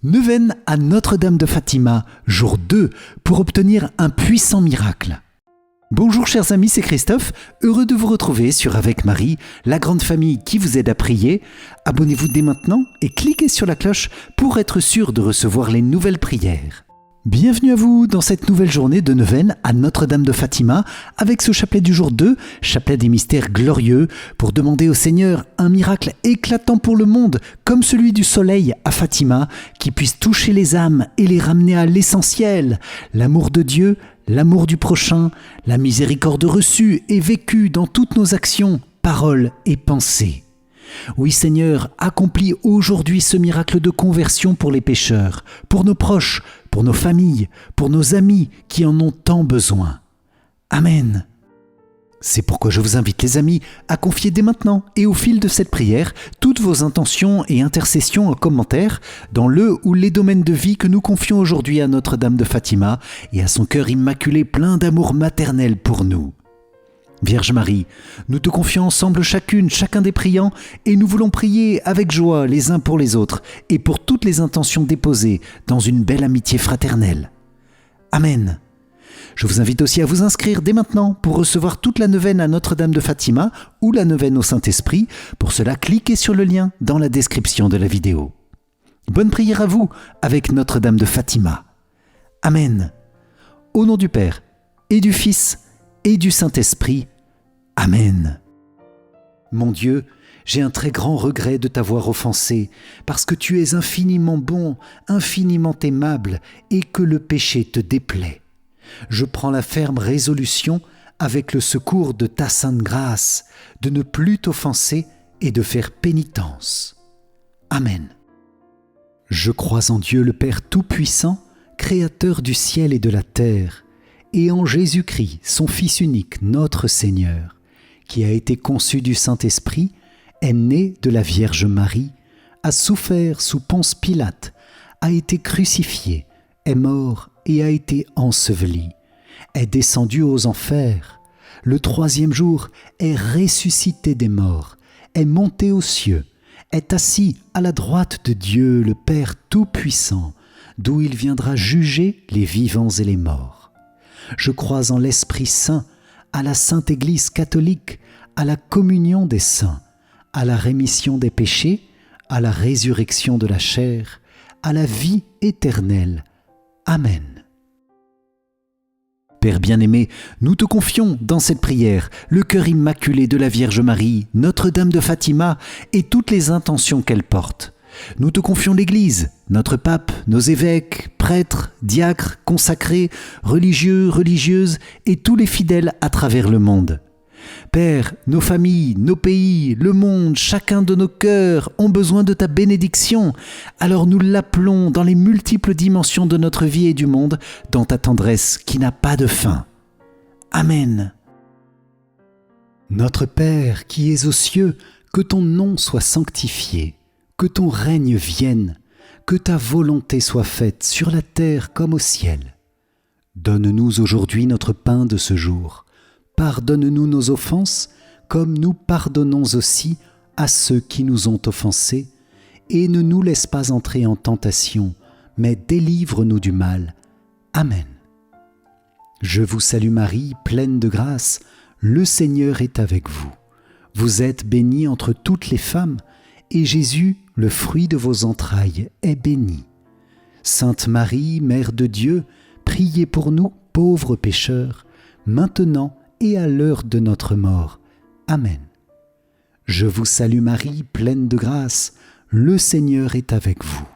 Neuvaine à Notre-Dame de Fatima, jour 2, pour obtenir un puissant miracle. Bonjour chers amis, c'est Christophe, heureux de vous retrouver sur Avec Marie, la grande famille qui vous aide à prier. Abonnez-vous dès maintenant et cliquez sur la cloche pour être sûr de recevoir les nouvelles prières. Bienvenue à vous dans cette nouvelle journée de neuvaine à Notre-Dame de Fatima avec ce chapelet du jour 2, chapelet des mystères glorieux, pour demander au Seigneur un miracle éclatant pour le monde comme celui du soleil à Fatima qui puisse toucher les âmes et les ramener à l'essentiel, l'amour de Dieu, l'amour du prochain, la miséricorde reçue et vécue dans toutes nos actions, paroles et pensées. Oui Seigneur, accomplis aujourd'hui ce miracle de conversion pour les pécheurs, pour nos proches, pour nos familles, pour nos amis qui en ont tant besoin. Amen. C'est pourquoi je vous invite les amis à confier dès maintenant et au fil de cette prière toutes vos intentions et intercessions en commentaire dans le ou les domaines de vie que nous confions aujourd'hui à Notre-Dame de Fatima et à son cœur immaculé plein d'amour maternel pour nous. Vierge Marie, nous te confions ensemble chacun des priants et nous voulons prier avec joie les uns pour les autres et pour toutes les intentions déposées dans une belle amitié fraternelle. Amen. Je vous invite aussi à vous inscrire dès maintenant pour recevoir toute la neuvaine à Notre-Dame de Fatima ou la neuvaine au Saint-Esprit. Pour cela, cliquez sur le lien dans la description de la vidéo. Bonne prière à vous avec Notre-Dame de Fatima. Amen. Au nom du Père et du Fils et du Saint-Esprit. Amen. Mon Dieu, j'ai un très grand regret de t'avoir offensé, parce que tu es infiniment bon, infiniment aimable, et que le péché te déplaît. Je prends la ferme résolution, avec le secours de ta sainte grâce, de ne plus t'offenser et de faire pénitence. Amen. Je crois en Dieu le Père Tout-Puissant, Créateur du ciel et de la terre, et en Jésus-Christ, son Fils unique, notre Seigneur, qui a été conçu du Saint-Esprit, est né de la Vierge Marie, a souffert sous Ponce Pilate, a été crucifié, est mort et a été enseveli, est descendu aux enfers, le 3e jour est ressuscité des morts, est monté aux cieux, est assis à la droite de Dieu le Père Tout-Puissant, d'où il viendra juger les vivants et les morts. Je crois en l'Esprit Saint, à la Sainte Église catholique, à la communion des saints, à la rémission des péchés, à la résurrection de la chair, à la vie éternelle. Amen. Père bien-aimé, nous te confions dans cette prière le cœur immaculé de la Vierge Marie, Notre-Dame de Fatima et toutes les intentions qu'elle porte. Nous te confions l'Église, notre pape, nos évêques, prêtres, diacres, consacrés, religieux, religieuses et tous les fidèles à travers le monde. Père, nos familles, nos pays, le monde, chacun de nos cœurs ont besoin de ta bénédiction. Alors nous l'appelons dans les multiples dimensions de notre vie et du monde, dans ta tendresse qui n'a pas de fin. Amen. Notre Père qui es aux cieux, que ton nom soit sanctifié. Que ton règne vienne, que ta volonté soit faite sur la terre comme au ciel. Donne-nous aujourd'hui notre pain de ce jour. Pardonne-nous nos offenses, comme nous pardonnons aussi à ceux qui nous ont offensés. Et ne nous laisse pas entrer en tentation, mais délivre-nous du mal. Amen. Je vous salue Marie, pleine de grâce, le Seigneur est avec vous. Vous êtes bénie entre toutes les femmes, et Jésus, le fruit de vos entrailles, est béni. Sainte Marie, Mère de Dieu, priez pour nous, pauvres pécheurs, maintenant et à l'heure de notre mort. Amen. Je vous salue Marie, pleine de grâce, le Seigneur est avec vous.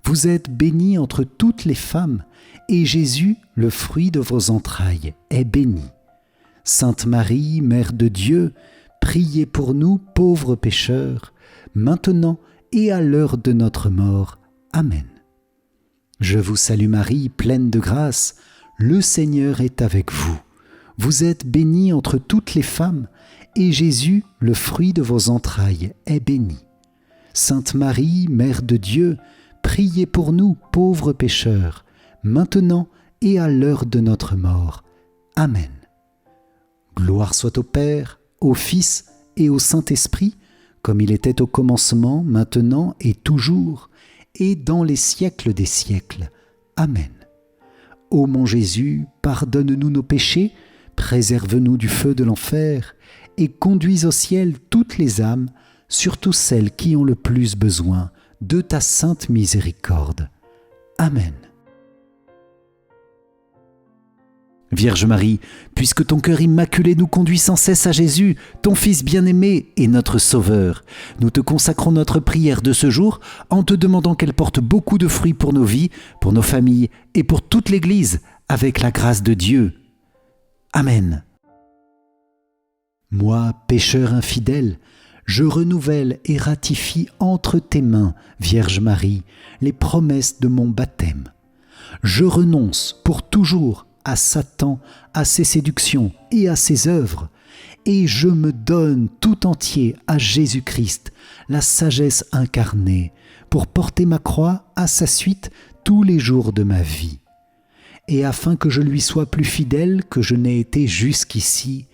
Vous êtes bénie entre toutes les femmes, et Jésus, le fruit de vos entrailles, est béni. Sainte Marie, Mère de Dieu, priez pour nous, pauvres pécheurs, maintenant et à l'heure de notre mort. Amen. Je vous salue Marie, pleine de grâce, le Seigneur est avec vous. Vous êtes bénie entre toutes les femmes, et Jésus, le fruit de vos entrailles, est béni. Sainte Marie, Mère de Dieu, priez pour nous, pauvres pécheurs, maintenant et à l'heure de notre mort. Amen. Gloire soit au Père, au Fils et au Saint-Esprit, comme il était au commencement, maintenant et toujours, et dans les siècles des siècles. Amen. Ô mon Jésus, pardonne-nous nos péchés, préserve-nous du feu de l'enfer, et conduis au ciel toutes les âmes, surtout celles qui ont le plus besoin de ta sainte miséricorde. Amen. Vierge Marie, puisque ton cœur immaculé nous conduit sans cesse à Jésus, ton Fils bien-aimé et notre Sauveur, nous te consacrons notre prière de ce jour en te demandant qu'elle porte beaucoup de fruits pour nos vies, pour nos familles et pour toute l'Église, avec la grâce de Dieu. Amen. Moi, pécheur infidèle, je renouvelle et ratifie entre tes mains, Vierge Marie, les promesses de mon baptême. Je renonce pour toujours à Satan, à ses séductions et à ses œuvres, et je me donne tout entier à Jésus-Christ, la sagesse incarnée, pour porter ma croix à sa suite tous les jours de ma vie. Et afin que je lui sois plus fidèle que je n'ai été jusqu'ici,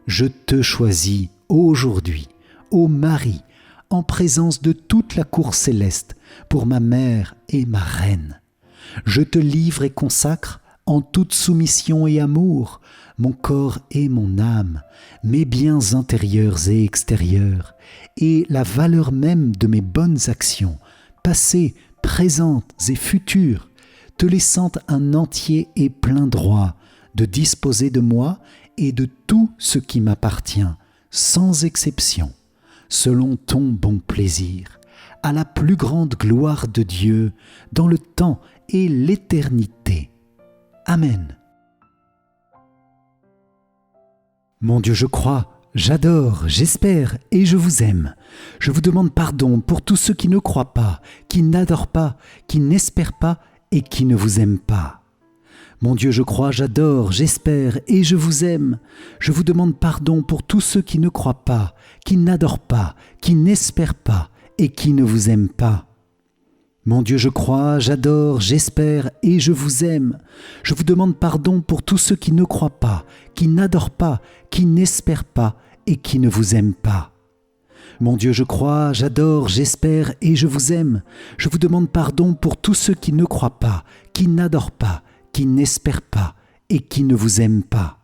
je te choisis aujourd'hui, ô Marie, en présence de toute la cour céleste, pour ma mère et ma reine. Je te livre et consacre, en toute soumission et amour, mon corps et mon âme, mes biens intérieurs et extérieurs, et la valeur même de mes bonnes actions, passées, présentes et futures, te laissant un entier et plein droit de disposer de moi et de tout ce qui m'appartient, sans exception, selon ton bon plaisir, à la plus grande gloire de Dieu, dans le temps et l'éternité. Amen. Mon Dieu, je crois, j'adore, j'espère et je vous aime. Je vous demande pardon pour tous ceux qui ne croient pas, qui n'adorent pas, qui n'espèrent pas et qui ne vous aiment pas. Mon Dieu, je crois, j'adore, j'espère et je vous aime. Je vous demande pardon pour tous ceux qui ne croient pas, qui n'adorent pas, qui n'espèrent pas et qui ne vous aiment pas. Mon Dieu, je crois, j'adore, j'espère et je vous aime. Je vous demande pardon pour tous ceux qui ne croient pas, qui n'adorent pas, qui n'espèrent pas et qui ne vous aiment pas. Mon Dieu, je crois, j'adore, j'espère et je vous aime. Je vous demande pardon pour tous ceux qui ne croient pas, qui n'adorent pas, qui n'espèrent pas et qui ne vous aiment pas.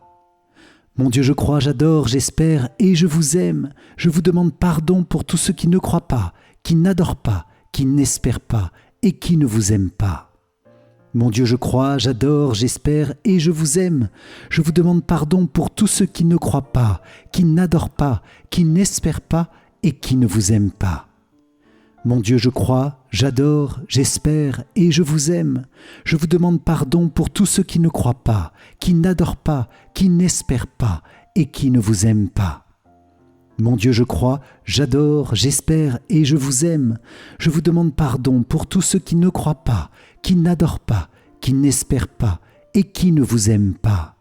Mon Dieu, je crois, j'adore, j'espère et je vous aime. Je vous demande pardon pour tous ceux qui ne croient pas, qui n'adorent pas, qui n'espèrent pas et qui ne vous aiment pas. Mon Dieu, je crois, j'adore, j'espère et je vous aime. Je vous demande pardon pour tous ceux qui ne croient pas, qui n'adorent pas, qui n'espèrent pas et qui ne vous aiment pas. Mon Dieu, je crois, j'adore, j'espère et je vous aime. Je vous demande pardon pour tous ceux qui ne croient pas, qui n'adorent pas, qui n'espèrent pas et qui ne vous aiment pas. Mon Dieu, je crois, j'adore, j'espère et je vous aime. Je vous demande pardon pour tous ceux qui ne croient pas, qui n'adorent pas, qui n'espèrent pas et qui ne vous aiment pas.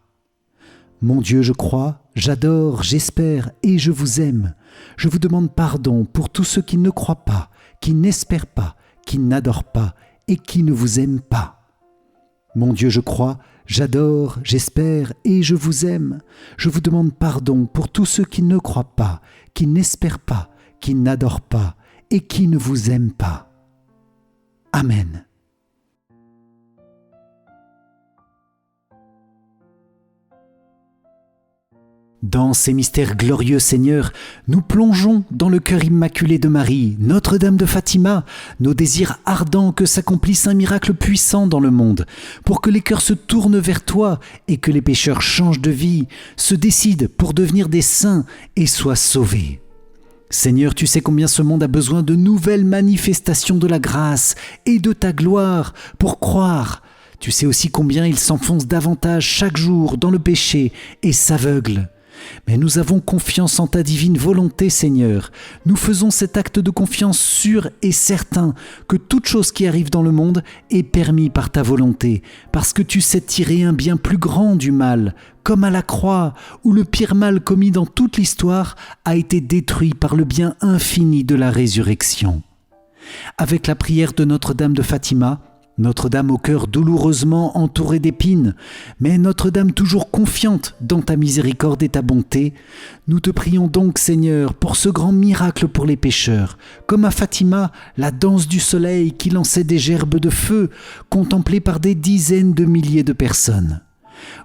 Mon Dieu, je crois, j'adore, j'espère et je vous aime. Je vous demande pardon pour tous ceux qui ne croient pas, qui n'espèrent pas, qui n'adorent pas et qui ne vous aiment pas. Mon Dieu, je crois, j'adore, j'espère et je vous aime. Je vous demande pardon pour tous ceux qui ne croient pas, qui n'espèrent pas, qui n'adorent pas et qui ne vous aiment pas. Amen. Dans ces mystères glorieux, Seigneur, nous plongeons dans le cœur immaculé de Marie, Notre-Dame de Fatima, nos désirs ardents que s'accomplisse un miracle puissant dans le monde, pour que les cœurs se tournent vers toi et que les pécheurs changent de vie, se décident pour devenir des saints et soient sauvés. Seigneur, tu sais combien ce monde a besoin de nouvelles manifestations de la grâce et de ta gloire pour croire. Tu sais aussi combien il s'enfonce davantage chaque jour dans le péché et s'aveugle. Mais nous avons confiance en ta divine volonté, Seigneur. Nous faisons cet acte de confiance sûr et certain que toute chose qui arrive dans le monde est permise par ta volonté, parce que tu sais tirer un bien plus grand du mal, comme à la croix, où le pire mal commis dans toute l'histoire a été détruit par le bien infini de la résurrection. Avec la prière de Notre-Dame de Fatima, Notre-Dame au cœur douloureusement entouré d'épines, mais Notre-Dame toujours confiante dans ta miséricorde et ta bonté, nous te prions donc, Seigneur, pour ce grand miracle pour les pécheurs, comme à Fatima, la danse du soleil qui lançait des gerbes de feu, contemplée par des dizaines de milliers de personnes.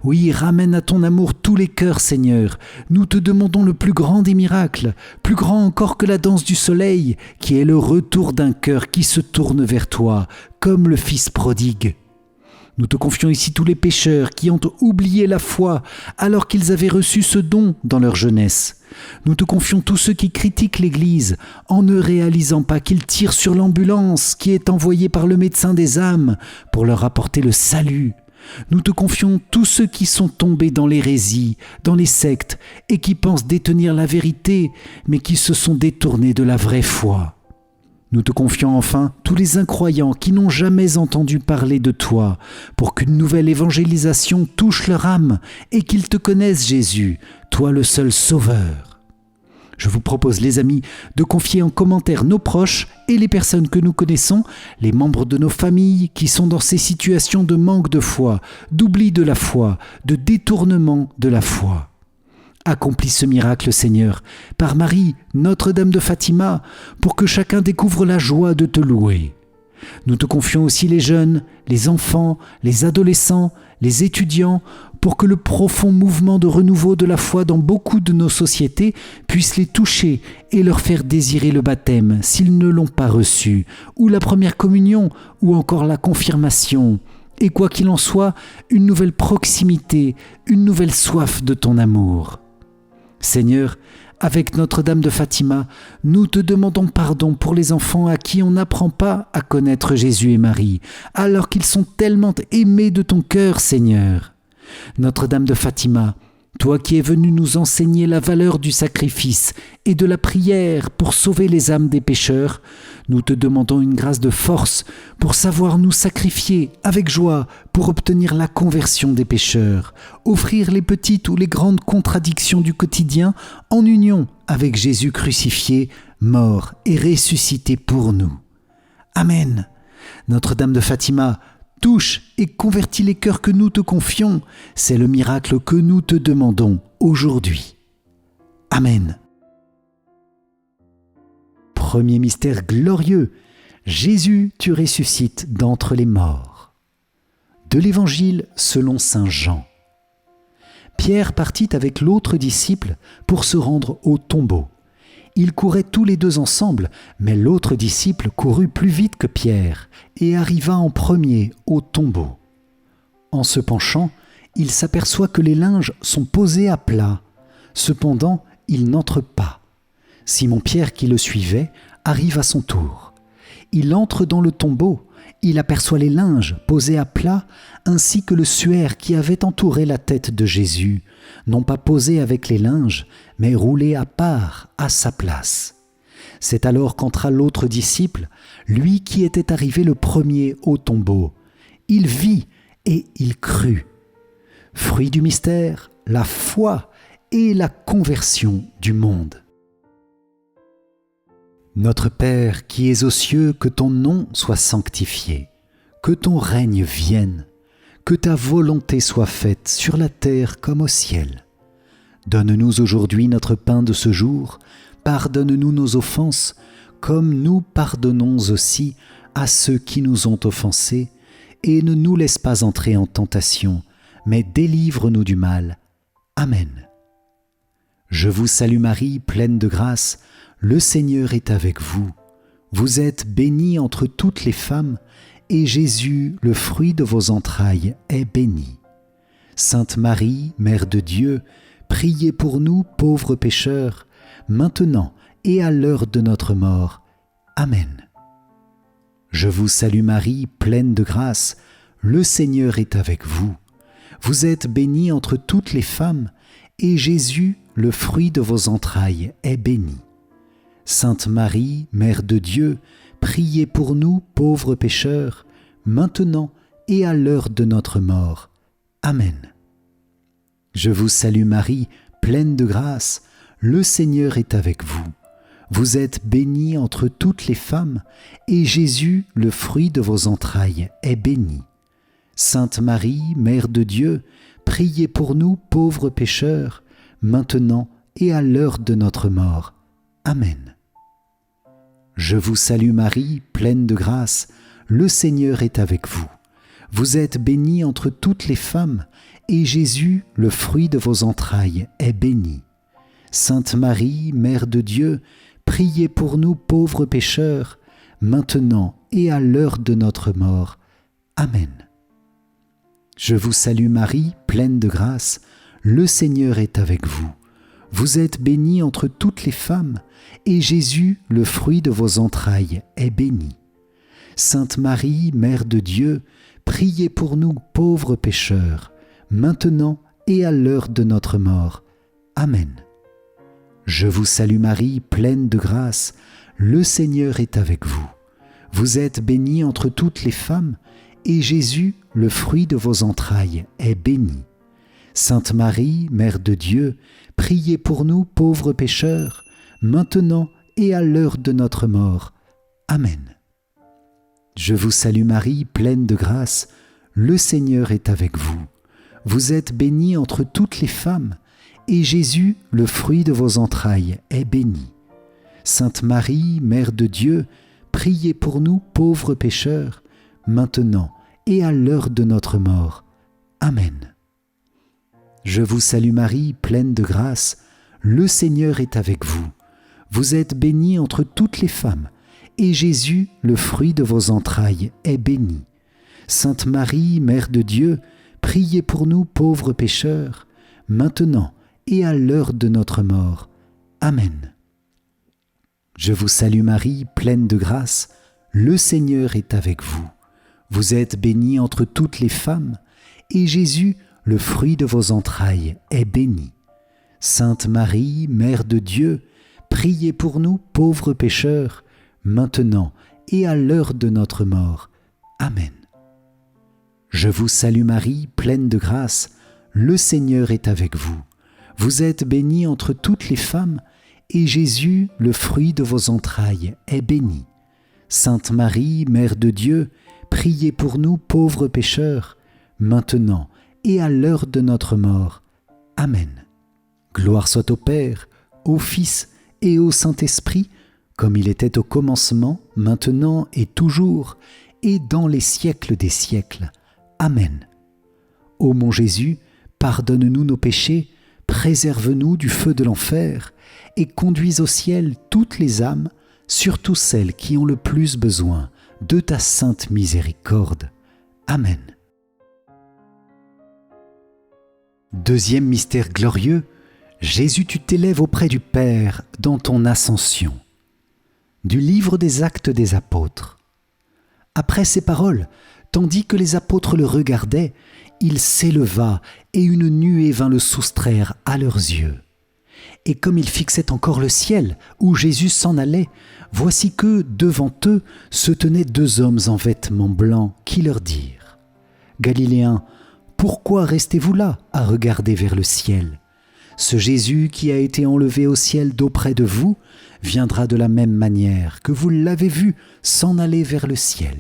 Oui, ramène à ton amour tous les cœurs, Seigneur. Nous te demandons le plus grand des miracles, plus grand encore que la danse du soleil, qui est le retour d'un cœur qui se tourne vers toi, comme le Fils prodigue. Nous te confions ici tous les pécheurs qui ont oublié la foi alors qu'ils avaient reçu ce don dans leur jeunesse. Nous te confions tous ceux qui critiquent l'Église en ne réalisant pas qu'ils tirent sur l'ambulance qui est envoyée par le médecin des âmes pour leur apporter le salut. Nous te confions tous ceux qui sont tombés dans l'hérésie, dans les sectes, et qui pensent détenir la vérité, mais qui se sont détournés de la vraie foi. Nous te confions enfin tous les incroyants qui n'ont jamais entendu parler de toi, pour qu'une nouvelle évangélisation touche leur âme et qu'ils te connaissent, Jésus, toi le seul Sauveur. Je vous propose, les amis, de confier en commentaire nos proches et les personnes que nous connaissons, les membres de nos familles qui sont dans ces situations de manque de foi, d'oubli de la foi, de détournement de la foi. Accomplis ce miracle, Seigneur, par Marie, Notre-Dame de Fatima, pour que chacun découvre la joie de te louer. Nous te confions aussi les jeunes, les enfants, les adolescents, les étudiants, pour que le profond mouvement de renouveau de la foi dans beaucoup de nos sociétés puisse les toucher et leur faire désirer le baptême s'ils ne l'ont pas reçu, ou la première communion, ou encore la confirmation. Et quoi qu'il en soit, une nouvelle proximité, une nouvelle soif de ton amour. Seigneur, avec Notre-Dame de Fatima, nous te demandons pardon pour les enfants à qui on n'apprend pas à connaître Jésus et Marie, alors qu'ils sont tellement aimés de ton cœur, Seigneur. Notre-Dame de Fatima, toi qui es venue nous enseigner la valeur du sacrifice et de la prière pour sauver les âmes des pécheurs, nous te demandons une grâce de force pour savoir nous sacrifier avec joie pour obtenir la conversion des pécheurs, offrir les petites ou les grandes contradictions du quotidien en union avec Jésus crucifié, mort et ressuscité pour nous. Amen. Notre-Dame de Fatima, touche et convertis les cœurs que nous te confions. C'est le miracle que nous te demandons aujourd'hui. Amen. Premier mystère glorieux. Jésus, tu ressuscites d'entre les morts. De l'Évangile selon saint Jean. Pierre partit avec l'autre disciple pour se rendre au tombeau. Ils couraient tous les deux ensemble, mais l'autre disciple courut plus vite que Pierre et arriva en premier au tombeau. En se penchant, il s'aperçoit que les linges sont posés à plat. Cependant, il n'entre pas. Simon-Pierre, qui le suivait, arrive à son tour. Il entre dans le tombeau. Il aperçoit les linges posés à plat, ainsi que le suaire qui avait entouré la tête de Jésus, non pas posé avec les linges, mais roulé à part, à sa place. C'est alors qu'entra l'autre disciple, lui qui était arrivé le premier au tombeau. Il vit et il crut. Fruit du mystère, la foi et la conversion du monde. Notre Père qui es aux cieux, que ton nom soit sanctifié, que ton règne vienne, que ta volonté soit faite sur la terre comme au ciel. Donne-nous aujourd'hui notre pain de ce jour, pardonne-nous nos offenses, comme nous pardonnons aussi à ceux qui nous ont offensés, et ne nous laisse pas entrer en tentation, mais délivre-nous du mal. Amen. Je vous salue Marie, pleine de grâce, le Seigneur est avec vous. Vous êtes bénie entre toutes les femmes, et Jésus, le fruit de vos entrailles, est béni. Sainte Marie, Mère de Dieu, priez pour nous pauvres pécheurs, maintenant et à l'heure de notre mort. Amen. Je vous salue Marie, pleine de grâce, le Seigneur est avec vous. Vous êtes bénie entre toutes les femmes, et Jésus, le fruit de vos entrailles, est béni. Sainte Marie, Mère de Dieu, priez pour nous pauvres pécheurs, maintenant et à l'heure de notre mort. Amen. Je vous salue Marie, pleine de grâce, le Seigneur est avec vous. Vous êtes bénie entre toutes les femmes, et Jésus, le fruit de vos entrailles, est béni. Sainte Marie, Mère de Dieu, priez pour nous pauvres pécheurs, maintenant et à l'heure de notre mort. Amen. Je vous salue Marie, pleine de grâce, le Seigneur est avec vous. Vous êtes bénie entre toutes les femmes, et Jésus, le fruit de vos entrailles, est béni. Sainte Marie, Mère de Dieu, priez pour nous pauvres pécheurs, maintenant et à l'heure de notre mort. Amen. Je vous salue Marie, pleine de grâce, le Seigneur est avec vous. Vous êtes bénie entre toutes les femmes, et Jésus, le fruit de vos entrailles, est béni. Sainte Marie, Mère de Dieu, priez pour nous pauvres pécheurs, maintenant et à l'heure de notre mort. Amen. Je vous salue Marie, pleine de grâce, le Seigneur est avec vous. Vous êtes bénie entre toutes les femmes, et Jésus, le fruit de vos entrailles, est béni. Sainte Marie, Mère de Dieu, priez pour nous pauvres pécheurs, maintenant et à l'heure de notre mort. Amen. Je vous salue Marie, pleine de grâce, le Seigneur est avec vous. Vous êtes bénie entre toutes les femmes, et Jésus, le fruit de vos entrailles, est béni. Sainte Marie, Mère de Dieu, priez pour nous pauvres pécheurs, maintenant et à l'heure de notre mort. Amen. Je vous salue Marie, pleine de grâce, le Seigneur est avec vous. Vous êtes bénie entre toutes les femmes, et Jésus, le fruit de vos entrailles, est béni. Sainte Marie, Mère de Dieu, priez pour nous pauvres pécheurs, maintenant et à l'heure de notre mort. Amen. Je vous salue Marie, pleine de grâce, le Seigneur est avec vous. Vous êtes bénie entre toutes les femmes, et Jésus, le fruit de vos entrailles, est béni. Sainte Marie, Mère de Dieu, priez pour nous pauvres pécheurs, maintenant et à l'heure de notre mort. Amen. Je vous salue Marie, pleine de grâce, le Seigneur est avec vous. Vous êtes bénie entre toutes les femmes, et Jésus, le fruit de vos entrailles, est béni. Sainte Marie, Mère de Dieu, priez pour nous pauvres pécheurs, maintenant et à l'heure de notre mort. Amen. Gloire soit au Père, au Fils et au Saint-Esprit, comme il était au commencement, maintenant et toujours, et dans les siècles des siècles. Amen. Ô mon Jésus, pardonne-nous nos péchés, préserve-nous du feu de l'enfer, et conduis au ciel toutes les âmes, surtout celles qui ont le plus besoin de ta sainte miséricorde. Amen. Deuxième mystère glorieux, Jésus, tu t'élèves auprès du Père dans ton ascension. Du livre des Actes des Apôtres. Après ces paroles, tandis que les apôtres le regardaient, il s'éleva et une nuée vint le soustraire à leurs yeux. Et comme ils fixaient encore le ciel où Jésus s'en allait, voici que, devant eux, se tenaient deux hommes en vêtements blancs qui leur dirent : « Galiléens, pourquoi restez-vous là à regarder vers le ciel ? Ce Jésus qui a été enlevé au ciel d'auprès de vous viendra de la même manière que vous l'avez vu s'en aller vers le ciel. »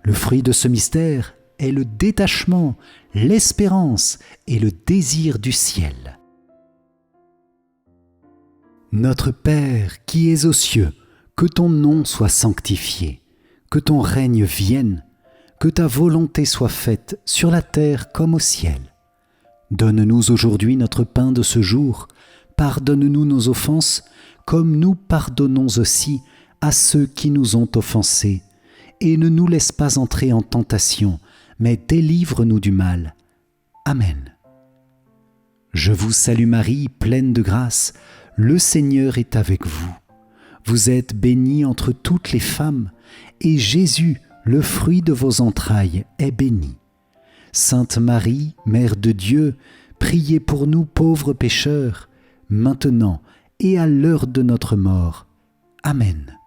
Le fruit de ce mystère est le détachement, l'espérance et le désir du ciel. Notre Père qui es aux cieux, que ton nom soit sanctifié, que ton règne vienne, que ta volonté soit faite sur la terre comme au ciel. Donne-nous aujourd'hui notre pain de ce jour, pardonne-nous nos offenses, comme nous pardonnons aussi à ceux qui nous ont offensés, et ne nous laisse pas entrer en tentation, mais délivre-nous du mal. Amen. Je vous salue Marie, pleine de grâce, le Seigneur est avec vous. Vous êtes bénie entre toutes les femmes, et Jésus, le fruit de vos entrailles, est béni. Sainte Marie, Mère de Dieu, priez pour nous pauvres pécheurs, maintenant et à l'heure de notre mort. Amen.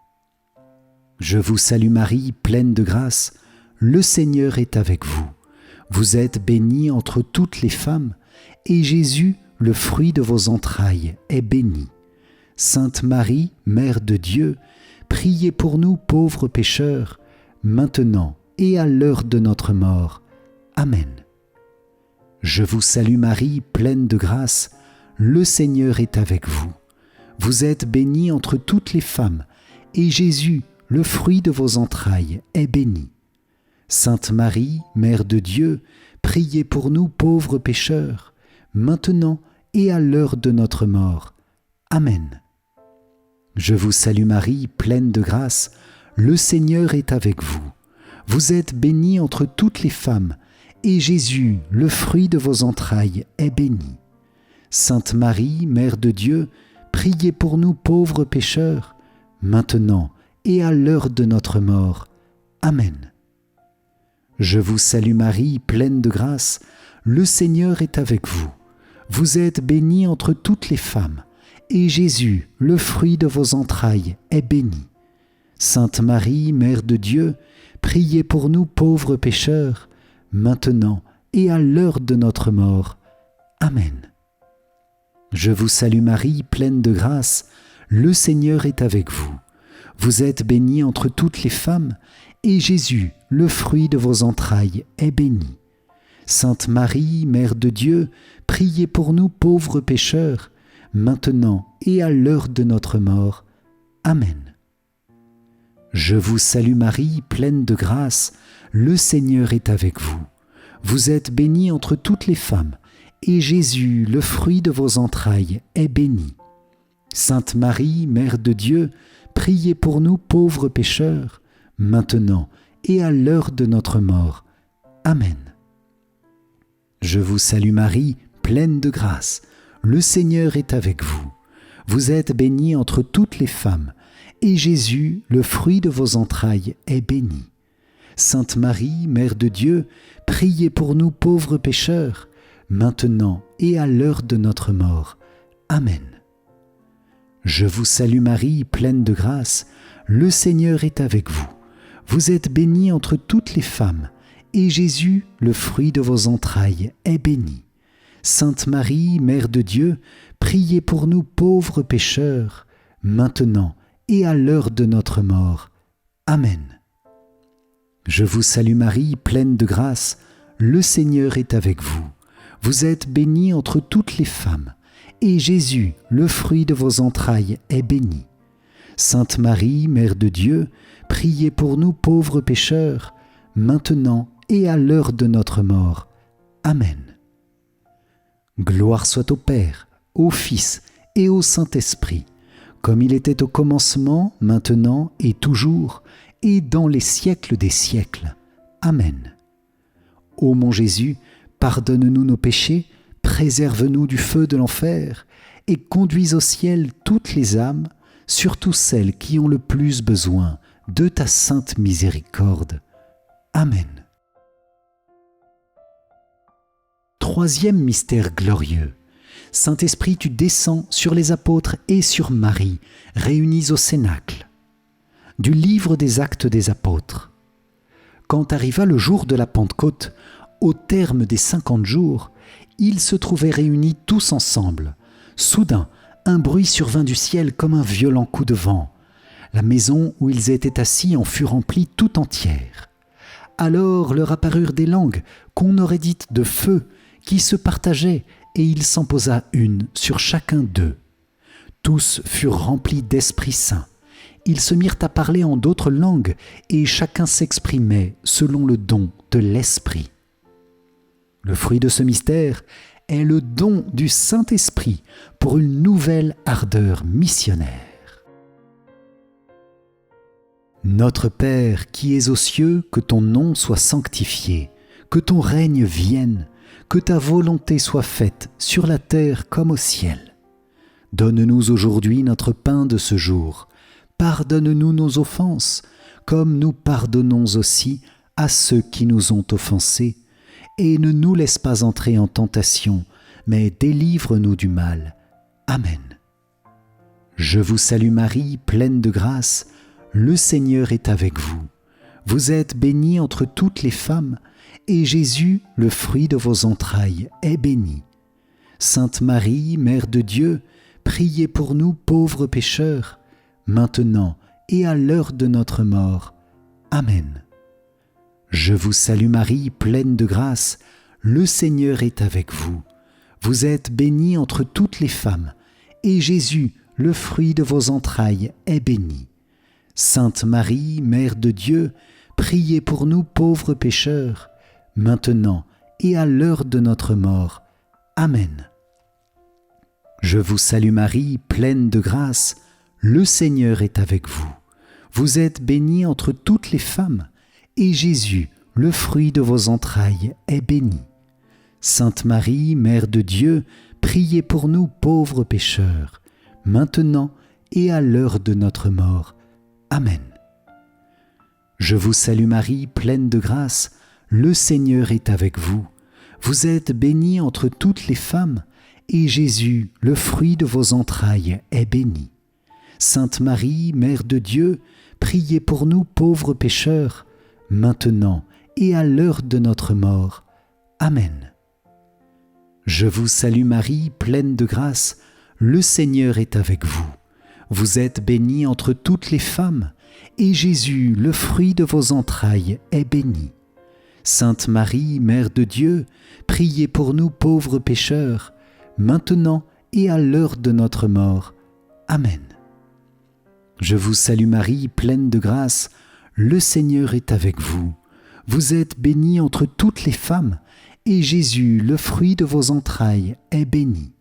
Je vous salue Marie, pleine de grâce, le Seigneur est avec vous. Vous êtes bénie entre toutes les femmes, et Jésus, le fruit de vos entrailles, est béni. Sainte Marie, Mère de Dieu, priez pour nous pauvres pécheurs, maintenant et à l'heure de notre mort. Amen. Je vous salue Marie, pleine de grâce, le Seigneur est avec vous. Vous êtes bénie entre toutes les femmes, et Jésus, le fruit de vos entrailles, est béni. Sainte Marie, Mère de Dieu, priez pour nous pauvres pécheurs, maintenant et à l'heure de notre mort. Amen. Je vous salue Marie, pleine de grâce, le Seigneur est avec vous. Vous êtes bénie entre toutes les femmes, et Jésus, le fruit de vos entrailles, est béni. Sainte Marie, Mère de Dieu, priez pour nous pauvres pécheurs, maintenant et à l'heure de notre mort. Amen. Je vous salue Marie, pleine de grâce, le Seigneur est avec vous. Vous êtes bénie entre toutes les femmes, et Jésus, le fruit de vos entrailles, est béni. Sainte Marie, Mère de Dieu, priez pour nous pauvres pécheurs, maintenant et à l'heure de notre mort. Amen. Je vous salue Marie, pleine de grâce, le Seigneur est avec vous. Vous êtes bénie entre toutes les femmes, et Jésus, le fruit de vos entrailles, est béni. Sainte Marie, Mère de Dieu, priez pour nous pauvres pécheurs, maintenant et à l'heure de notre mort. Amen. Je vous salue Marie, pleine de grâce, le Seigneur est avec vous. Vous êtes bénie entre toutes les femmes, et Jésus, le fruit de vos entrailles, est béni. Sainte Marie, Mère de Dieu, priez pour nous pauvres pécheurs, maintenant et à l'heure de notre mort. Amen. Je vous salue Marie, pleine de grâce, le Seigneur est avec vous. Vous êtes bénie entre toutes les femmes, et Jésus, le fruit de vos entrailles, est béni. Sainte Marie, Mère de Dieu, priez pour nous pauvres pécheurs, maintenant et à l'heure de notre mort. Amen. Je vous salue Marie, pleine de grâce, le Seigneur est avec vous. Vous êtes bénie entre toutes les femmes, et Jésus, le fruit de vos entrailles, est béni. Sainte Marie, Mère de Dieu, priez pour nous pauvres pécheurs, maintenant et à l'heure de notre mort. Amen. Je vous salue Marie, pleine de grâce, le Seigneur est avec vous. Vous êtes bénie entre toutes les femmes, et Jésus, le fruit de vos entrailles, est béni. Sainte Marie, Mère de Dieu, priez pour nous pauvres pécheurs, maintenant et à l'heure de notre mort. Amen. Gloire soit au Père, au Fils et au Saint-Esprit, comme il était au commencement, maintenant et toujours, et dans les siècles des siècles. Amen. Ô mon Jésus, pardonne-nous nos péchés, préserve-nous du feu de l'enfer, et conduis au ciel toutes les âmes, surtout celles qui ont le plus besoin de ta sainte miséricorde. Amen. Troisième mystère glorieux. Saint-Esprit, tu descends sur les apôtres et sur Marie, réunis au Cénacle. Du livre des Actes des Apôtres. Quand arriva le jour de la Pentecôte, au terme des 50 jours, ils se trouvaient réunis tous ensemble. Soudain, un bruit survint du ciel comme un violent coup de vent. La maison où ils étaient assis en fut remplie tout entière. Alors leur apparurent des langues qu'on aurait dites de feu, qui se partageaient, et il s'en posa une sur chacun d'eux. Tous furent remplis d'Esprit Saint. Ils se mirent à parler en d'autres langues, et chacun s'exprimait selon le don de l'Esprit. Le fruit de ce mystère est le don du Saint-Esprit pour une nouvelle ardeur missionnaire. Notre Père qui es aux cieux, que ton nom soit sanctifié, que ton règne vienne, que ta volonté soit faite sur la terre comme au ciel. Donne-nous aujourd'hui notre pain de ce jour. Pardonne-nous nos offenses, comme nous pardonnons aussi à ceux qui nous ont offensés. Et ne nous laisse pas entrer en tentation, mais délivre-nous du mal. Amen. Je vous salue Marie, pleine de grâce, le Seigneur est avec vous. Vous êtes bénie entre toutes les femmes, et Jésus, le fruit de vos entrailles, est béni. Sainte Marie, Mère de Dieu, priez pour nous pauvres pécheurs, maintenant et à l'heure de notre mort. Amen. Je vous salue Marie, pleine de grâce, le Seigneur est avec vous. Vous êtes bénie entre toutes les femmes, et Jésus, le fruit de vos entrailles, est béni. Sainte Marie, Mère de Dieu, priez pour nous pauvres pécheurs, maintenant et à l'heure de notre mort. Amen. Je vous salue Marie, pleine de grâce, le Seigneur est avec vous. Vous êtes bénie entre toutes les femmes, et Jésus, le fruit de vos entrailles, est béni. Sainte Marie, Mère de Dieu, priez pour nous pauvres pécheurs, maintenant et à l'heure de notre mort. Amen. Je vous salue Marie, pleine de grâce, le Seigneur est avec vous. Vous êtes bénie entre toutes les femmes, et Jésus, le fruit de vos entrailles, est béni. Sainte Marie, Mère de Dieu, priez pour nous pauvres pécheurs, maintenant et à l'heure de notre mort. Amen. Je vous salue Marie, pleine de grâce, le Seigneur est avec vous. Vous êtes bénie entre toutes les femmes, et Jésus, le fruit de vos entrailles, est béni. Sainte Marie, Mère de Dieu, priez pour nous pauvres pécheurs, maintenant et à l'heure de notre mort. Amen. Je vous salue Marie, pleine de grâce, le Seigneur est avec vous. Vous êtes bénie entre toutes les femmes, et Jésus, le fruit de vos entrailles, est béni.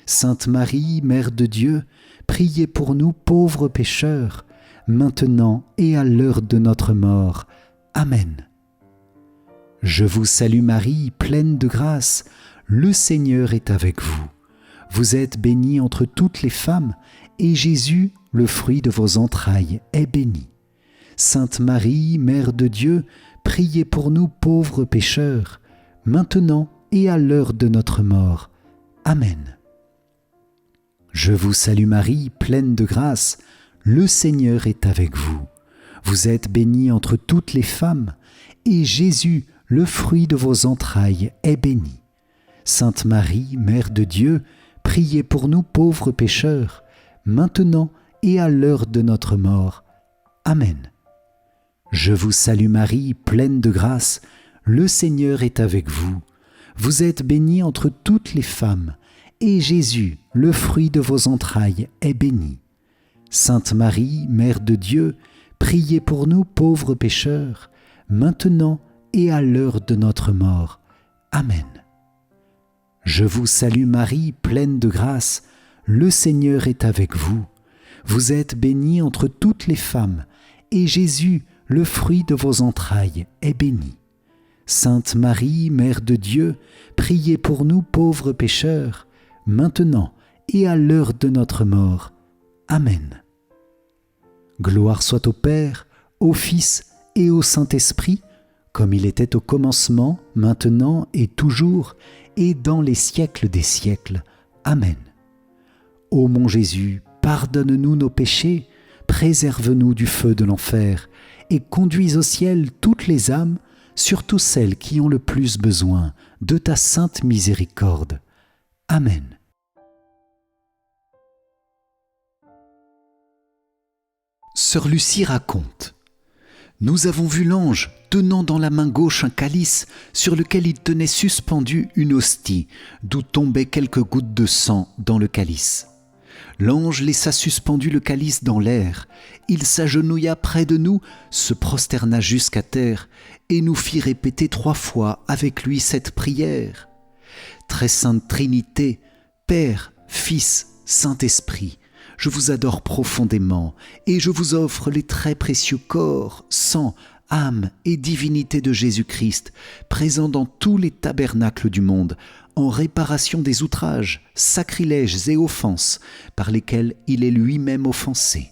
Sainte Marie, Mère de Dieu, priez pour nous pauvres pécheurs, maintenant et à l'heure de notre mort. Amen. Je vous salue Marie, pleine de grâce, le Seigneur est avec vous. Vous êtes bénie entre toutes les femmes, et Jésus, le fruit de vos entrailles, est béni. Sainte Marie, Mère de Dieu, priez pour nous pauvres pécheurs, maintenant et à l'heure de notre mort. Amen. Je vous salue Marie, pleine de grâce, le Seigneur est avec vous. Vous êtes bénie entre toutes les femmes, et Jésus, le fruit de vos entrailles, est béni. Sainte Marie, Mère de Dieu, priez pour nous pauvres pécheurs, maintenant et à l'heure de notre mort. Amen. Je vous salue Marie, pleine de grâce, le Seigneur est avec vous. Vous êtes bénie entre toutes les femmes, et Jésus, le fruit de vos entrailles, est béni. Sainte Marie, Mère de Dieu, priez pour nous pauvres pécheurs, maintenant et à l'heure de notre mort. Amen. Je vous salue Marie, pleine de grâce, le Seigneur est avec vous. Vous êtes bénie entre toutes les femmes, et Jésus, le fruit de vos entrailles, est béni. Sainte Marie, Mère de Dieu, priez pour nous pauvres pécheurs, maintenant et à l'heure de notre mort. Amen. Gloire soit au Père, au Fils et au Saint-Esprit, comme il était au commencement, maintenant et toujours, et dans les siècles des siècles. Amen. Ô mon Jésus, pardonne-nous nos péchés, préserve-nous du feu de l'enfer, et conduis au ciel toutes les âmes, surtout celles qui ont le plus besoin de ta sainte miséricorde. Amen. Sœur Lucie raconte: nous avons vu l'ange tenant dans la main gauche un calice sur lequel il tenait suspendue une hostie, d'où tombaient quelques gouttes de sang dans le calice. L'ange laissa suspendu le calice dans l'air. Il s'agenouilla près de nous, se prosterna jusqu'à terre et nous fit répéter 3 fois avec lui cette prière. Très sainte Trinité, Père, Fils, Saint-Esprit, je vous adore profondément et je vous offre les très précieux corps, sang, âme et divinité de Jésus-Christ, présents dans tous les tabernacles du monde, en réparation des outrages, sacrilèges et offenses par lesquels il est lui-même offensé,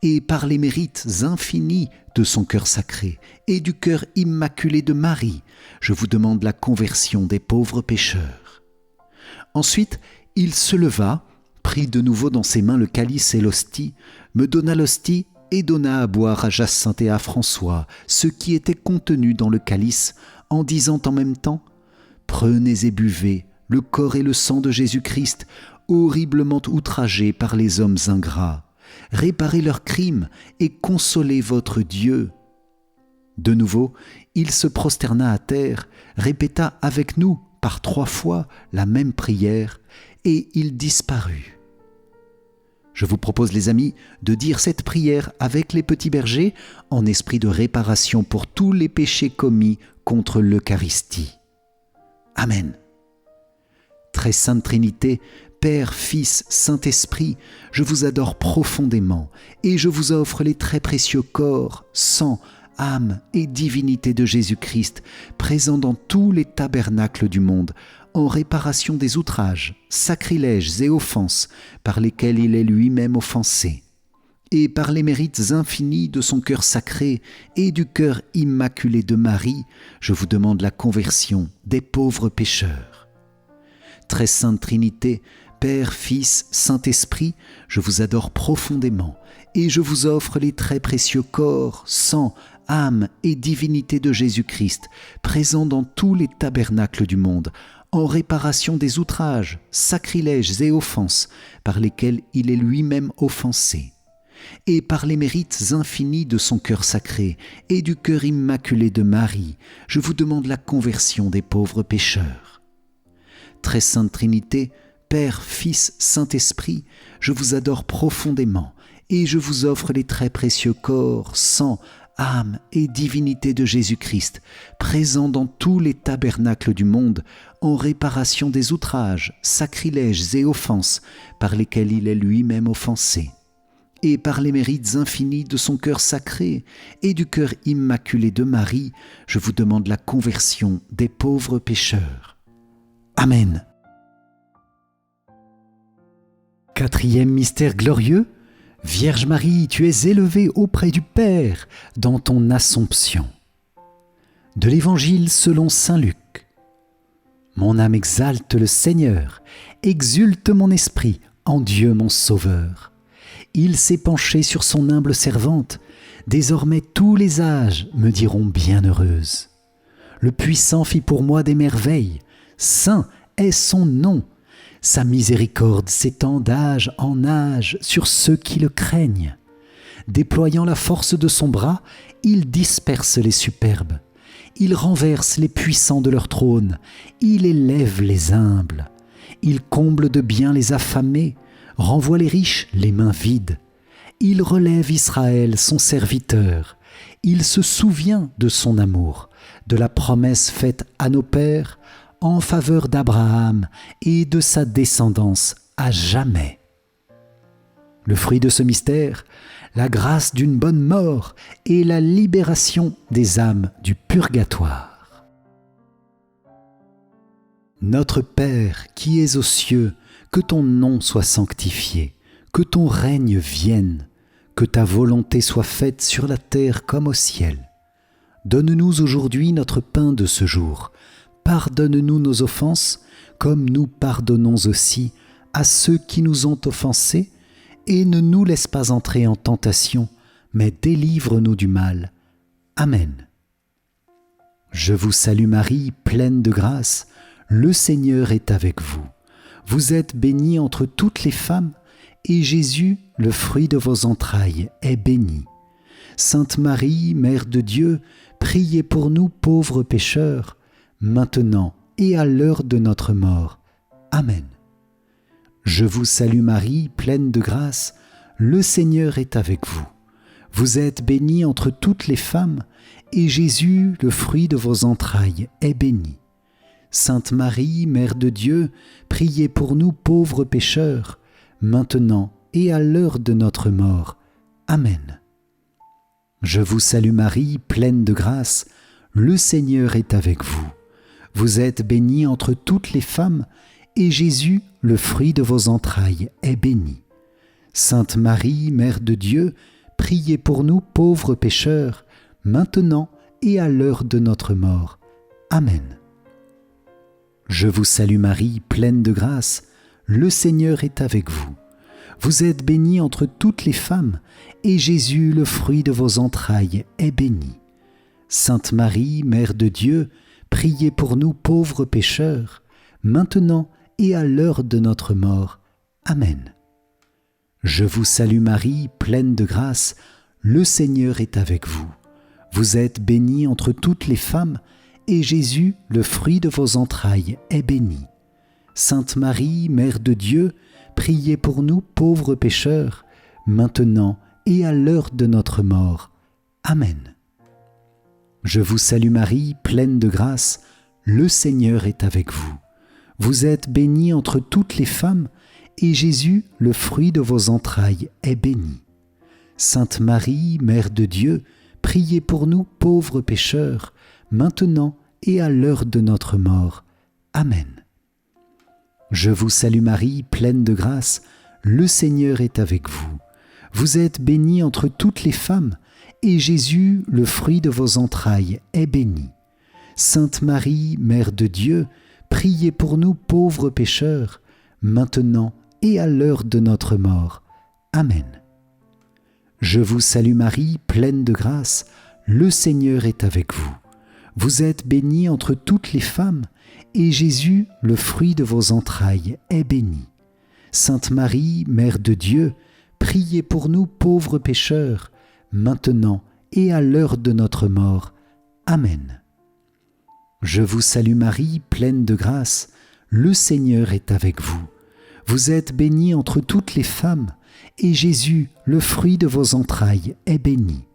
et par les mérites infinis de son cœur sacré et du cœur immaculé de Marie, je vous demande la conversion des pauvres pécheurs. Ensuite, il se leva, prit de nouveau dans ses mains le calice et l'hostie, me donna l'hostie et donna à boire à Jacinthe et à François ce qui était contenu dans le calice, en disant en même temps: « Prenez et buvez le corps et le sang de Jésus-Christ, horriblement outragés par les hommes ingrats. Réparez leurs crimes et consolez votre Dieu. » De nouveau, il se prosterna à terre, répéta avec nous par 3 fois la même prière, et il disparut. Je vous propose, les amis, de dire cette prière avec les petits bergers en esprit de réparation pour tous les péchés commis contre l'Eucharistie. Amen. Très sainte Trinité, Père, Fils, Saint-Esprit, je vous adore profondément et je vous offre les très précieux corps, sang, âme et divinité de Jésus-Christ, présents dans tous les tabernacles du monde, en réparation des outrages, sacrilèges et offenses par lesquels il est lui-même offensé, et par les mérites infinis de son cœur sacré et du cœur immaculé de Marie, je vous demande la conversion des pauvres pécheurs. Très sainte Trinité, Père, Fils, Saint-Esprit, je vous adore profondément et je vous offre les très précieux corps, sang, âme et divinité de Jésus-Christ, présents dans tous les tabernacles du monde, en réparation des outrages, sacrilèges et offenses par lesquels il est lui-même offensé, et par les mérites infinis de son cœur sacré et du cœur immaculé de Marie, je vous demande la conversion des pauvres pécheurs. Très sainte Trinité, Père, Fils, Saint-Esprit, je vous adore profondément et je vous offre les très précieux corps, sang, âme et divinité de Jésus-Christ, présents dans tous les tabernacles du monde, en réparation des outrages, sacrilèges et offenses par lesquels il est lui-même offensé, et par les mérites infinis de son cœur sacré et du cœur immaculé de Marie, je vous demande la conversion des pauvres pécheurs. Amen. 4e mystère glorieux, Vierge Marie, tu es élevée auprès du Père dans ton Assomption. De l'Évangile selon saint Luc. Mon âme exalte le Seigneur, exulte mon esprit en Dieu mon Sauveur. Il s'est penché sur son humble servante, désormais tous les âges me diront bienheureuse. Le Puissant fit pour moi des merveilles, saint est son nom. Sa miséricorde s'étend d'âge en âge sur ceux qui le craignent. Déployant la force de son bras, il disperse les superbes. Il renverse les puissants de leur trône. Il élève les humbles. Il comble de bien les affamés, renvoie les riches les mains vides. Il relève Israël, son serviteur. Il se souvient de son amour, de la promesse faite à nos pères, en faveur d'Abraham et de sa descendance à jamais. Le fruit de ce mystère, la grâce d'une bonne mort et la libération des âmes du purgatoire. Notre Père qui es aux cieux, que ton nom soit sanctifié, que ton règne vienne, que ta volonté soit faite sur la terre comme au ciel. Donne-nous aujourd'hui notre pain de ce jour. Pardonne-nous nos offenses, comme nous pardonnons aussi à ceux qui nous ont offensés, et ne nous laisse pas entrer en tentation, mais délivre-nous du mal. Amen. Je vous salue Marie, pleine de grâce, le Seigneur est avec vous. Vous êtes bénie entre toutes les femmes, et Jésus, le fruit de vos entrailles, est béni. Sainte Marie, Mère de Dieu, priez pour nous pauvres pécheurs, maintenant et à l'heure de notre mort. Amen. Je vous salue Marie, pleine de grâce, le Seigneur est avec vous. Vous êtes bénie entre toutes les femmes, et Jésus, le fruit de vos entrailles, est béni. Sainte Marie, Mère de Dieu, priez pour nous pauvres pécheurs, maintenant et à l'heure de notre mort. Amen. Je vous salue Marie, pleine de grâce, le Seigneur est avec vous. Vous êtes bénie entre toutes les femmes, et Jésus, le fruit de vos entrailles, est béni. Sainte Marie, Mère de Dieu, priez pour nous pauvres pécheurs, maintenant et à l'heure de notre mort. Amen. Je vous salue Marie, pleine de grâce, le Seigneur est avec vous. Vous êtes bénie entre toutes les femmes, et Jésus, le fruit de vos entrailles, est béni. Sainte Marie, Mère de Dieu, priez pour nous pauvres pécheurs, maintenant et à l'heure de notre mort. Amen. Je vous salue Marie, pleine de grâce, le Seigneur est avec vous. Vous êtes bénie entre toutes les femmes, et Jésus, le fruit de vos entrailles, est béni. Sainte Marie, Mère de Dieu, priez pour nous pauvres pécheurs, maintenant et à l'heure de notre mort. Amen. Je vous salue Marie, pleine de grâce, le Seigneur est avec vous. Vous êtes bénie entre toutes les femmes, et Jésus, le fruit de vos entrailles, est béni. Sainte Marie, Mère de Dieu, priez pour nous pauvres pécheurs, maintenant et à l'heure de notre mort. Amen. Je vous salue Marie, pleine de grâce, le Seigneur est avec vous. Vous êtes bénie entre toutes les femmes, et Jésus, le fruit de vos entrailles, est béni. Sainte Marie, Mère de Dieu, priez pour nous pauvres pécheurs, maintenant et à l'heure de notre mort. Amen. Je vous salue Marie, pleine de grâce, le Seigneur est avec vous. Vous êtes bénie entre toutes les femmes, et Jésus, le fruit de vos entrailles, est béni. Sainte Marie, Mère de Dieu, priez pour nous pauvres pécheurs, maintenant et à l'heure de notre mort. Amen. Je vous salue Marie, pleine de grâce, le Seigneur est avec vous. Vous êtes bénie entre toutes les femmes, et Jésus, le fruit de vos entrailles, est béni.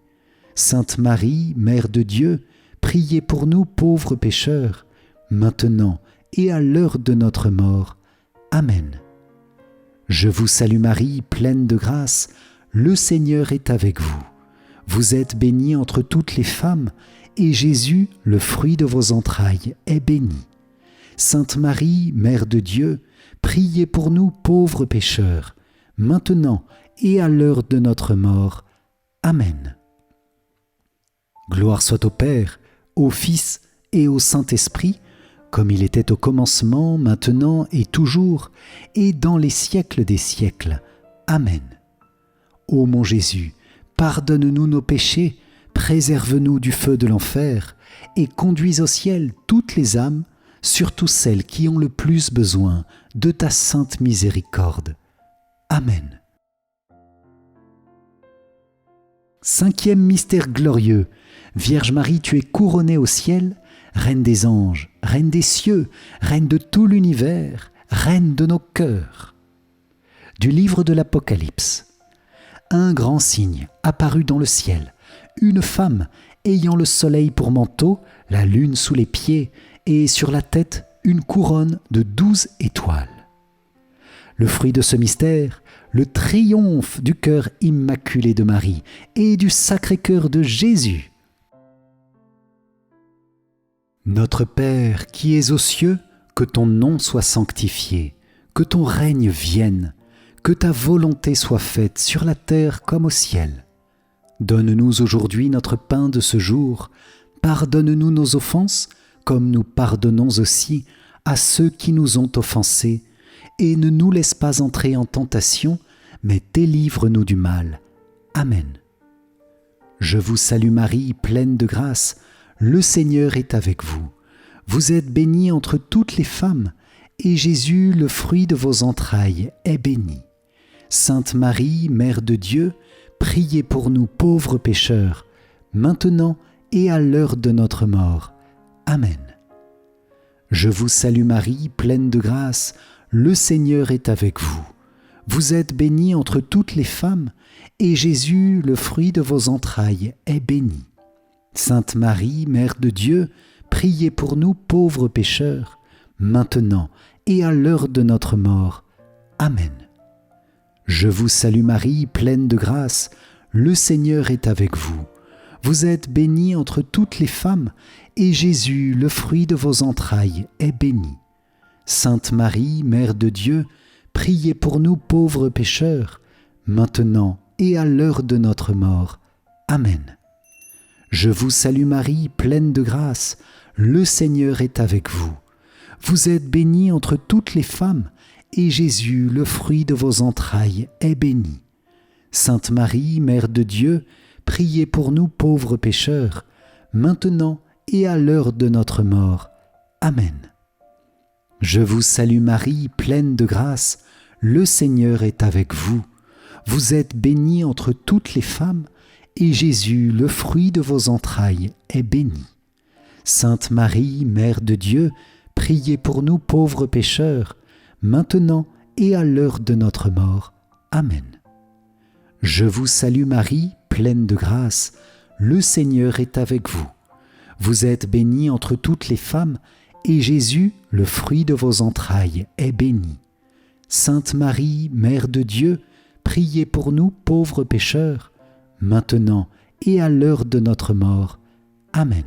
Sainte Marie, Mère de Dieu, priez pour nous pauvres pécheurs, maintenant et à l'heure de notre mort. Amen. Je vous salue Marie, pleine de grâce, le Seigneur est avec vous. Vous êtes bénie entre toutes les femmes, et Jésus, le fruit de vos entrailles, est béni. Sainte Marie, Mère de Dieu, priez pour nous pauvres pécheurs, maintenant et à l'heure de notre mort. Amen. Gloire soit au Père, au Fils et au Saint-Esprit, comme il était au commencement, maintenant et toujours, et dans les siècles des siècles. Amen. Ô mon Jésus, pardonne-nous nos péchés, préserve-nous du feu de l'enfer, et conduis au ciel toutes les âmes, surtout celles qui ont le plus besoin de ta sainte miséricorde. Amen. Cinquième mystère glorieux. Vierge Marie, tu es couronnée au ciel, Reine des anges, Reine des cieux, Reine de tout l'univers, Reine de nos cœurs. Du livre de l'Apocalypse. Un grand signe apparut dans le ciel, une femme ayant le soleil pour manteau, la lune sous les pieds, et sur la tête une couronne de 12 étoiles. Le fruit de ce mystère, le triomphe du cœur immaculé de Marie et du Sacré-Cœur de Jésus. Notre Père qui es aux cieux, que ton nom soit sanctifié, que ton règne vienne, que ta volonté soit faite sur la terre comme au ciel. Donne-nous aujourd'hui notre pain de ce jour, pardonne-nous nos offenses, comme nous pardonnons aussi à ceux qui nous ont offensés, et ne nous laisse pas entrer en tentation, mais délivre-nous du mal. Amen. Je vous salue Marie, pleine de grâce, le Seigneur est avec vous. Vous êtes bénie entre toutes les femmes, et Jésus, le fruit de vos entrailles, est béni. Sainte Marie, Mère de Dieu, priez pour nous pauvres pécheurs, maintenant et à l'heure de notre mort. Amen. Je vous salue Marie, pleine de grâce, le Seigneur est avec vous. Vous êtes bénie entre toutes les femmes, et Jésus, le fruit de vos entrailles, est béni. Sainte Marie, Mère de Dieu, priez pour nous pauvres pécheurs, maintenant et à l'heure de notre mort. Amen. Je vous salue Marie, pleine de grâce, le Seigneur est avec vous. Vous êtes bénie entre toutes les femmes, et Jésus, le fruit de vos entrailles, est béni. Sainte Marie, Mère de Dieu, priez pour nous pauvres pécheurs, maintenant et à l'heure de notre mort. Amen. Je vous salue Marie, pleine de grâce, le Seigneur est avec vous. Vous êtes bénie entre toutes les femmes, et Jésus, le fruit de vos entrailles, est béni. Sainte Marie, Mère de Dieu, priez pour nous pauvres pécheurs, maintenant et à l'heure de notre mort. Amen. Je vous salue Marie, pleine de grâce, le Seigneur est avec vous. Vous êtes bénie entre toutes les femmes, et Jésus, le fruit de vos entrailles, est béni. Sainte Marie, Mère de Dieu, priez pour nous pauvres pécheurs, maintenant et à l'heure de notre mort. Amen. Je vous salue Marie, pleine de grâce, le Seigneur est avec vous. Vous êtes bénie entre toutes les femmes, et Jésus, le fruit de vos entrailles, est béni. Sainte Marie, Mère de Dieu, priez pour nous pauvres pécheurs, maintenant et à l'heure de notre mort. Amen.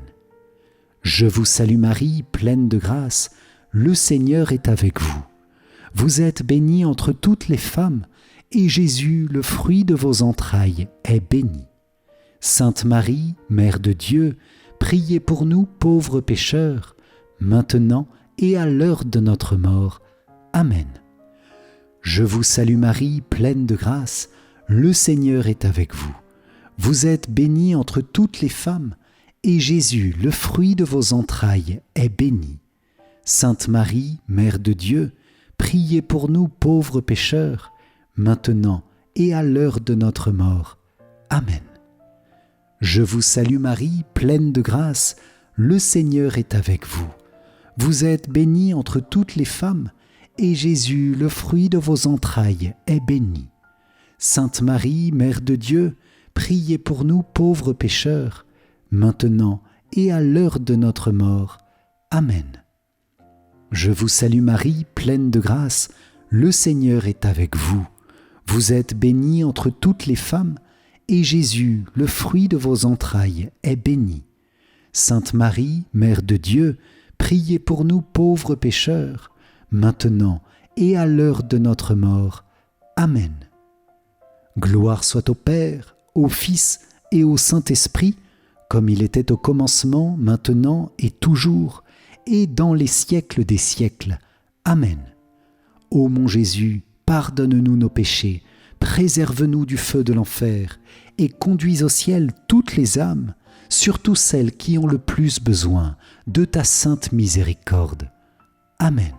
Je vous salue Marie, pleine de grâce, le Seigneur est avec vous. Vous êtes bénie entre toutes les femmes, et Jésus, le fruit de vos entrailles, est béni. Sainte Marie, Mère de Dieu, priez pour nous pauvres pécheurs, maintenant et à l'heure de notre mort. Amen. Je vous salue Marie, pleine de grâce, le Seigneur est avec vous. Vous êtes bénie entre toutes les femmes, et Jésus, le fruit de vos entrailles, est béni. Sainte Marie, Mère de Dieu, priez pour nous pauvres pécheurs, maintenant et à l'heure de notre mort. Amen. Je vous salue Marie, pleine de grâce, le Seigneur est avec vous. Vous êtes bénie entre toutes les femmes, et Jésus, le fruit de vos entrailles, est béni. Sainte Marie, Mère de Dieu, priez pour nous pauvres pécheurs, maintenant et à l'heure de notre mort. Amen. Je vous salue Marie, pleine de grâce, le Seigneur est avec vous. Vous êtes bénie entre toutes les femmes, et Jésus, le fruit de vos entrailles, est béni. Sainte Marie, Mère de Dieu, priez pour nous pauvres pécheurs, maintenant et à l'heure de notre mort. Amen. Gloire soit au Père, au Fils et au Saint-Esprit, comme il était au commencement, maintenant et toujours, et dans les siècles des siècles. Amen. Ô mon Jésus, pardonne-nous nos péchés, préserve-nous du feu de l'enfer, et conduis au ciel toutes les âmes, surtout celles qui ont le plus besoin de ta sainte miséricorde. Amen.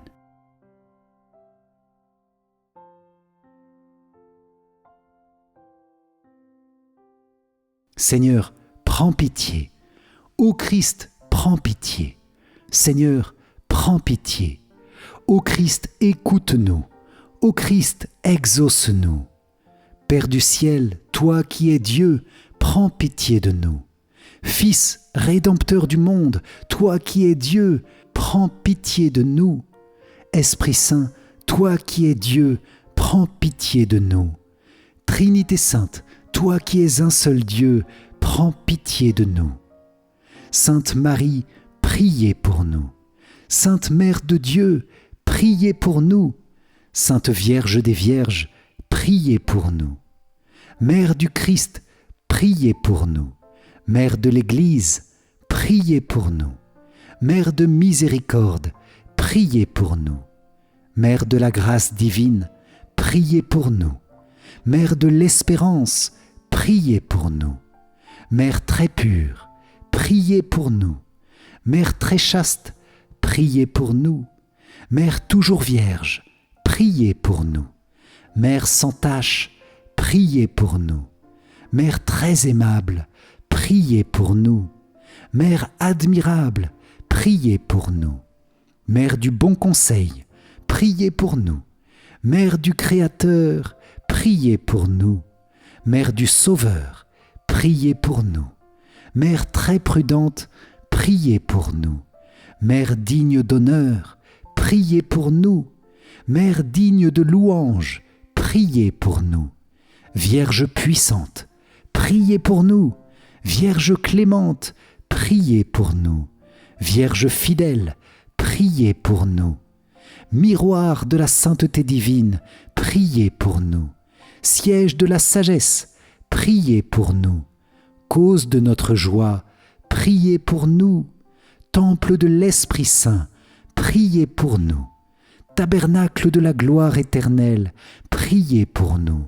Seigneur, prends pitié. Ô Christ, prends pitié. Seigneur, prends pitié. Ô Christ, écoute-nous. Ô Christ, exauce-nous. Père du ciel, toi qui es Dieu, prends pitié de nous. Fils, Rédempteur du monde, toi qui es Dieu, prends pitié de nous. Esprit Saint, toi qui es Dieu, prends pitié de nous. Trinité Sainte, toi qui es un seul Dieu, prends pitié de nous. Sainte Marie, priez pour nous. Sainte Mère de Dieu, priez pour nous. Sainte Vierge des Vierges, priez pour nous. Mère du Christ, priez pour nous. Mère de l'Église, priez pour nous. Mère de miséricorde, priez pour nous. Mère de la grâce divine, priez pour nous. Mère de l'espérance, priez pour nous. Mère très pure, priez pour nous. Mère très chaste, priez pour nous. Mère toujours vierge, priez pour nous. Mère sans tache, priez pour nous. Mère très aimable, priez pour nous. Mère admirable, priez pour nous. Mère du bon conseil, priez pour nous. Mère du Créateur, priez pour nous. Mère du Sauveur, priez pour nous. Mère très prudente, priez pour nous. Mère digne d'honneur, priez pour nous. Mère digne de louange, priez pour nous. Vierge puissante, priez pour nous. Vierge clémente, priez pour nous. Vierge fidèle, priez pour nous. Miroir de la sainteté divine, priez pour nous. Siège de la sagesse, priez pour nous. Cause de notre joie, priez pour nous. Temple de l'Esprit Saint, priez pour nous. Tabernacle de la gloire éternelle, priez pour nous.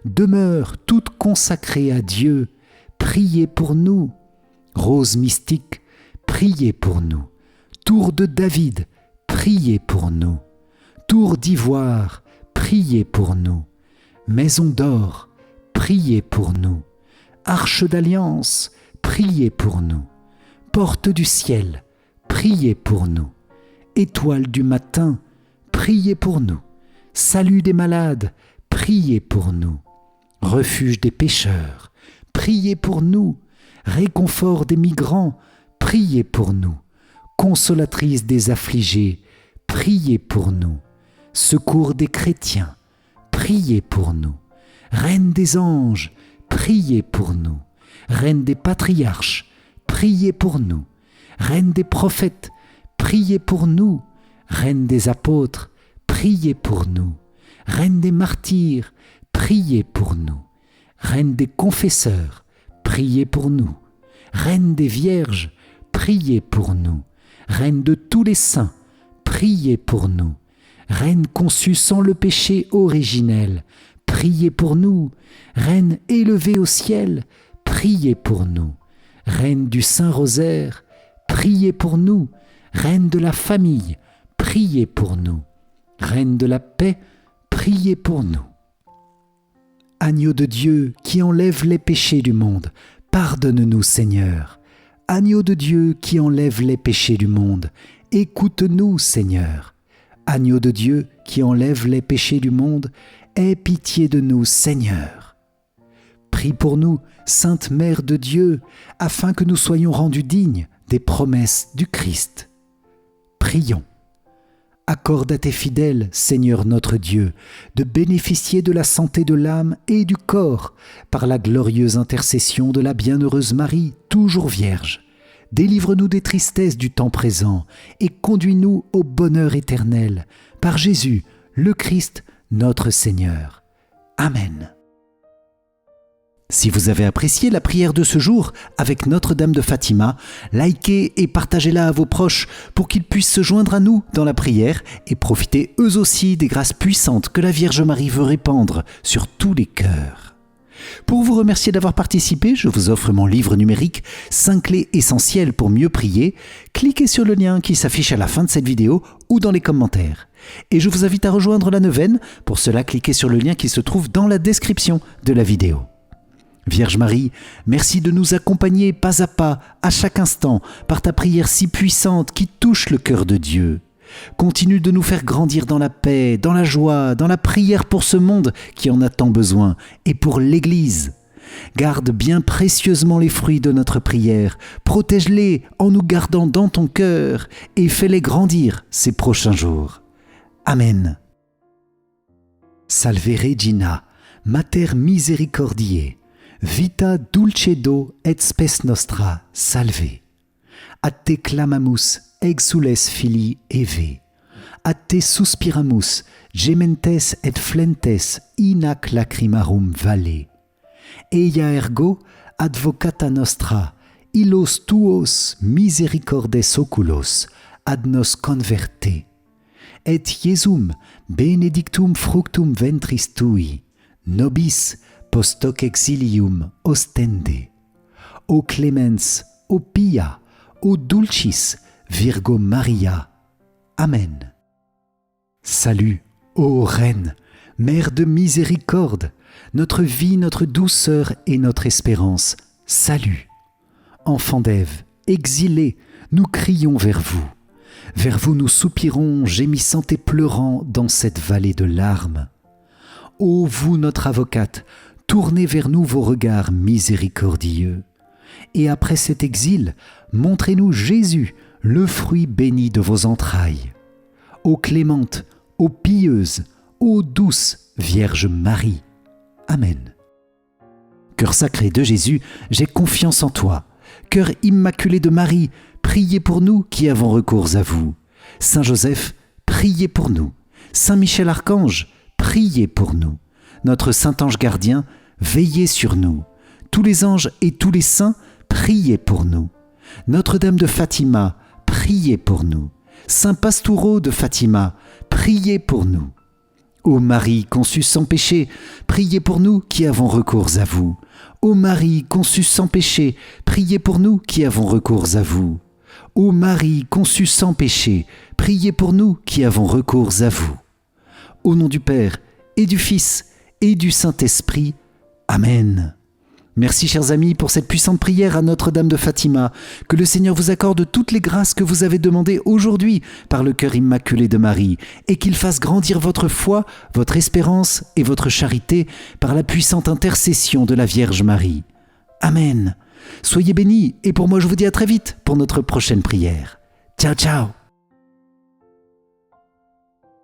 Demeure toute consacrée à Dieu, priez pour nous. Rose mystique, priez pour nous. Tour de David, priez pour nous. Tour d'ivoire, priez priez pour nous. Maison d'or, priez pour nous. Arche d'alliance, priez pour nous. Porte du ciel, priez pour nous. Étoile du matin, priez pour nous. Salut des malades, priez pour nous. Refuge des pécheurs, priez pour nous. Réconfort des migrants, priez pour nous. Consolatrice des affligés, priez pour nous. Secours des chrétiens, priez pour nous. Reine des anges, priez pour nous. Reine des patriarches, priez pour nous. Reine des prophètes, priez pour nous. Reine des apôtres, priez pour nous. Reine des martyrs, priez pour nous. Reine des confesseurs, priez pour nous. Reine des vierges, priez pour nous. Reine de tous les saints, priez pour nous. Reine conçue sans le péché originel, priez pour nous. Reine élevée au ciel, priez pour nous. Reine du Saint-Rosaire, priez pour nous. Reine de la famille, priez pour nous. Reine de la paix, priez pour nous. Agneau de Dieu qui enlève les péchés du monde, pardonne-nous Seigneur. Agneau de Dieu qui enlève les péchés du monde, écoute-nous Seigneur. Agneau de Dieu qui enlève les péchés du monde, aie pitié de nous Seigneur. Prie pour nous, Sainte Mère de Dieu, afin que nous soyons rendus dignes des promesses du Christ. Prions. Accorde à tes fidèles, Seigneur notre Dieu, de bénéficier de la santé de l'âme et du corps par la glorieuse intercession de la bienheureuse Marie, toujours vierge. Délivre-nous des tristesses du temps présent et conduis-nous au bonheur éternel, par Jésus, le Christ, notre Seigneur. Amen. Si vous avez apprécié la prière de ce jour avec Notre-Dame de Fatima, likez et partagez-la à vos proches pour qu'ils puissent se joindre à nous dans la prière et profiter eux aussi des grâces puissantes que la Vierge Marie veut répandre sur tous les cœurs. Pour vous remercier d'avoir participé, je vous offre mon livre numérique 5 clés essentielles pour mieux prier. Cliquez sur le lien qui s'affiche à la fin de cette vidéo ou dans les commentaires. Et je vous invite à rejoindre la neuvaine. Pour cela, cliquez sur le lien qui se trouve dans la description de la vidéo. Vierge Marie, merci de nous accompagner pas à pas, à chaque instant, par ta prière si puissante qui touche le cœur de Dieu. Continue de nous faire grandir dans la paix, dans la joie, dans la prière pour ce monde qui en a tant besoin, et pour l'Église. Garde bien précieusement les fruits de notre prière, protège-les en nous gardant dans ton cœur, et fais-les grandir ces prochains jours. Amen. Salve Regina, Mater Misericordiae, Vita dulcedo et spes nostra, salve. A te clamamus, exules filii Eve. A te suspiramus, gementes et flentes in ac lacrimarum valle. Eia ergo, advocata nostra, illos tuos misericordes oculos, ad nos converte. Et Iesum benedictum fructum ventris tui, nobis post hoc exilium ostende. O clemens, o pia, o dulcis, Virgo Maria. Amen. Salut, ô Reine, Mère de miséricorde, notre vie, notre douceur et notre espérance. Salut. Enfants d'Ève, exilés, nous crions vers vous. Vers vous nous soupirons, gémissant et pleurant dans cette vallée de larmes. Ô vous, notre avocate, tournez vers nous vos regards miséricordieux. Et après cet exil, montrez-nous Jésus, le fruit béni de vos entrailles. Ô clémente, ô pieuse, ô douce Vierge Marie. Amen. Cœur sacré de Jésus, j'ai confiance en toi. Cœur immaculé de Marie, priez pour nous qui avons recours à vous. Saint Joseph, priez pour nous. Saint Michel Archange, priez pour nous. Notre Saint Ange gardien, veillez sur nous. Tous les anges et tous les saints, priez pour nous. Notre-Dame de Fatima, priez pour nous. Saint Pastoureau de Fatima, priez pour nous. Ô Marie conçue sans péché, priez pour nous qui avons recours à vous. Ô Marie conçue sans péché, priez pour nous qui avons recours à vous. Ô Marie conçue sans péché, priez pour nous qui avons recours à vous. Au nom du Père et du Fils, et du Saint-Esprit. Amen. Merci chers amis pour cette puissante prière à Notre-Dame de Fatima. Que le Seigneur vous accorde toutes les grâces que vous avez demandées aujourd'hui par le cœur immaculé de Marie et qu'il fasse grandir votre foi, votre espérance et votre charité par la puissante intercession de la Vierge Marie. Amen. Soyez bénis et pour moi je vous dis à très vite pour notre prochaine prière. Ciao ciao.